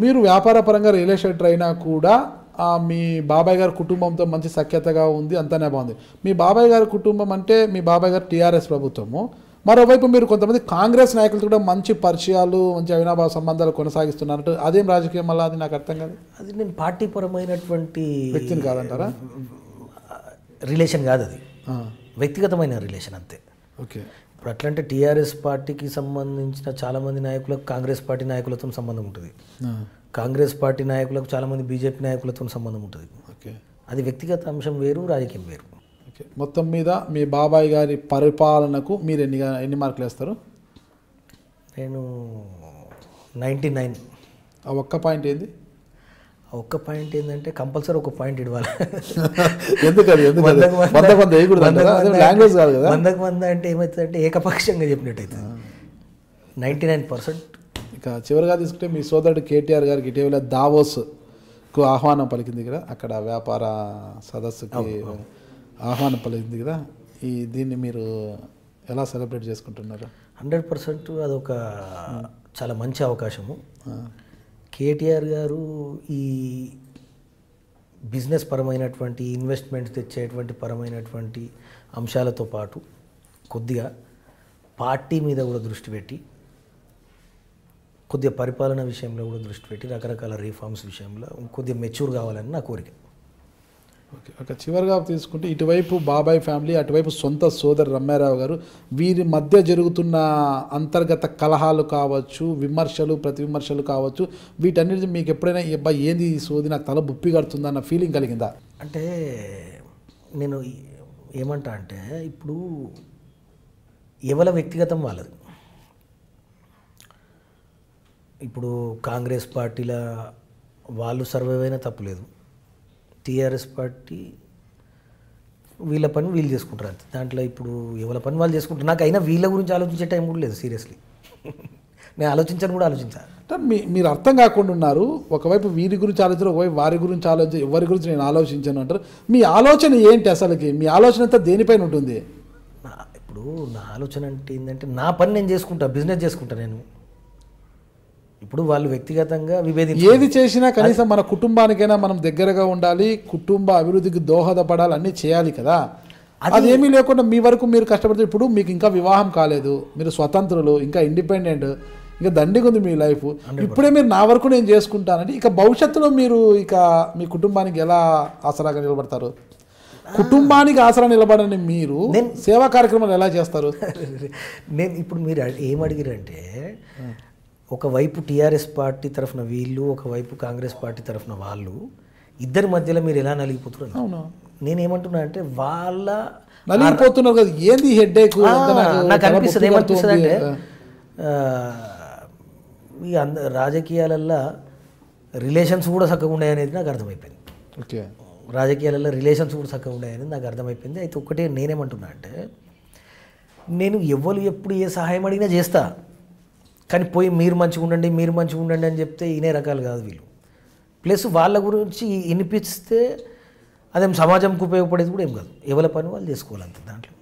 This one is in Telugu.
మీరు వ్యాపార పరంగా రియల్ ఎస్టేట్ అయినా కూడా మీ బాబాయ్ గారి కుటుంబంతో మంచి సఖ్యతగా ఉంది, అంతానే బాగుంది. మీ బాబాయ్ గారి కుటుంబం అంటే మీ బాబాయ్ గారు టీఆర్ఎస్ ప్రభుత్వము, మరోవైపు మీరు కొంతమంది కాంగ్రెస్ నాయకులతో కూడా మంచి పరిచయాలు, మంచి అవినాభావ సంబంధాలు కొనసాగిస్తున్నారు. అదేం రాజకీయం వల్ల అది నాకు అర్థం కాదు. అది నేను పార్టీపరమైనటువంటి వ్యక్తిని కాదంటారా? రిలేషన్ కాదు, అది వ్యక్తిగతమైన రిలేషన్ అంతే. ఓకే. ఇప్పుడు అట్లంటే టీఆర్ఎస్ పార్టీకి సంబంధించిన చాలామంది నాయకులకు కాంగ్రెస్ పార్టీ నాయకులతో సంబంధం ఉంటుంది, కాంగ్రెస్ పార్టీ నాయకులకు చాలామంది బీజేపీ నాయకులతో సంబంధం ఉంటుంది. ఓకే. అది వ్యక్తిగత అంశం వేరు, రాజకీయం వేరు. ఓకే. మొత్తం మీద మీ బాబాయ్ గారి పరిపాలనకు మీరు ఎన్ని మార్కులు వేస్తారు? నేను 99. ఆ ఒక్క పాయింట్ ఏంది? ఆ ఒక్క పాయింట్ ఏంటంటే కంపల్సరీ ఒక పాయింట్ ఇవ్వాలి. వందకు వంద అంటే ఏమవుతుందంటే ఏకపక్షంగా చెప్పినట్టు అవుతుంది. 99%. ఇక చివరిగా తీసుకుంటే మీ సోదరుడు కేటీఆర్ గారికి ఇటీవల దావోస్కు ఆహ్వానం పలికింది కదా, అక్కడ వ్యాపార సదస్సుకి ఆహ్వానం పలికింది కదా, దీన్ని మీరు ఎలా సెలబ్రేట్ చేసుకుంటున్నారు? 100% అదొక చాలా మంచి అవకాశము. కేటీఆర్ గారు ఈ బిజినెస్ పరమైనటువంటి ఇన్వెస్ట్మెంట్స్ తెచ్చేటువంటి పరమైనటువంటి అంశాలతో పాటు కొద్దిగా పార్టీ మీద కూడా దృష్టి పెట్టి, కొద్దిగా పరిపాలన విషయంలో కూడా దృష్టి పెట్టి, రకరకాల రిఫార్మ్స్ విషయంలో కొద్దిగా మెచ్యూర్ కావాలని నా కోరిక. ఓకే. ఒక చివరిగా తీసుకుంటే ఇటువైపు బాబాయ్ ఫ్యామిలీ, అటువైపు సొంత సోదరు రమ్యారావు గారు, వీరి మధ్య జరుగుతున్న అంతర్గత కలహాలు కావచ్చు, విమర్శలు ప్రతి విమర్శలు కావచ్చు, వీటన్నిటి మీకు ఎప్పుడైనా అబ్బాయి ఏంది ఈ సోది నాకు తల బుప్పి కడుతుందన్న ఫీలింగ్ కలిగిందా? అంటే నేను ఏమంటా అంటే ఇప్పుడు ఎవరి వ్యక్తిగతం వాళ్ళది. ఇప్పుడు కాంగ్రెస్ పార్టీల వాళ్ళు సర్వైవ్ అయినా తప్పులేదు, టీఆర్ఎస్ పార్టీ వీళ్ళ పని వీళ్ళు చేసుకుంటారు అంతే. దాంట్లో ఇప్పుడు ఎవరి పని వాళ్ళు చేసుకుంటారు. నాకు అయినా వీళ్ళ గురించి ఆలోచించే టైం కూడా లేదు. సీరియస్లీ నేను ఆలోచించాను కూడా ఆలోచించాను. మీరు అర్థం కాకుండా ఉన్నారు. ఒకవైపు వీరి గురించి ఆలోచించారు, ఒకవైపు వారి గురించి ఆలోచించారు, ఎవరి గురించి నేను ఆలోచించాను అంటారు. మీ ఆలోచన ఏంటి అసలుకి? మీ ఆలోచన అంతా దేనిపైన ఉంటుంది? ఇప్పుడు నా ఆలోచన అంటే ఏంటంటే నా పని నేను చేసుకుంటా, బిజినెస్ చేసుకుంటా నేను. ఇప్పుడు వాళ్ళు వ్యక్తిగతంగా ఏది చేసినా కనీసం మన కుటుంబానికైనా మనం దగ్గరగా ఉండాలి, కుటుంబ అభివృద్ధికి దోహదపడాలి, అన్నీ చేయాలి కదా. అదేమీ లేకుండా మీ వరకు మీరు కష్టపడితే, ఇప్పుడు మీకు ఇంకా వివాహం కాలేదు, మీరు స్వతంత్రులు, ఇంకా ఇండిపెండెంట్, ఇంకా దండిగా ఉంది మీ లైఫ్. ఇప్పుడే మీరు నా వరకు నేను చేసుకుంటానంటే ఇక భవిష్యత్తులో మీరు ఇక మీ కుటుంబానికి ఎలా ఆసరాగా నిలబడతారు? కుటుంబానికి ఆసరా నిలబడని మీరు సేవా కార్యక్రమాలు ఎలా చేస్తారు? నేను ఇప్పుడు మీరు ఏమడిగారంటే, ఒకవైపు టీఆర్ఎస్ పార్టీ తరఫున వీళ్ళు, ఒకవైపు కాంగ్రెస్ పార్టీ తరఫున వాళ్ళు, ఇద్దరి మధ్యలో మీరు ఎలా నలిగిపోతున్నారు? అవును. నేనేమంటున్నా అంటే వాళ్ళ నలిగిపోతున్నారు కదా, ఏంది హెడ్ఏక్? నాకు అనిపిస్తుంది ఏమనిపిస్తుంది అంటే ఈ రాజకీయాలల్లో రిలేషన్స్ కూడా చక్కగా ఉన్నాయనేది నాకు అర్థమైపోయింది. ఓకే. రాజకీయాలలో రిలేషన్స్ కూడా చక్కగా ఉన్నాయనేది నాకు అర్థమైపోయింది. అయితే ఒకటే నేనేమంటున్నా అంటే, నేను ఎవరు ఎప్పుడు ఏ సహాయం అడిగినా చేస్తా, కానీ పోయి మీరు మంచిగా ఉండండి, మీరు మంచిగా ఉండండి అని చెప్తే ఇనే రకాలు కాదు వీళ్ళు. ప్లస్ వాళ్ళ గురించి వినిపిస్తే అదేం సమాజంకు ఉపయోగపడేది కూడా ఏం కాదు. ఎవరి పని వాళ్ళు చేసుకోవాలి అంతే. దాంట్లో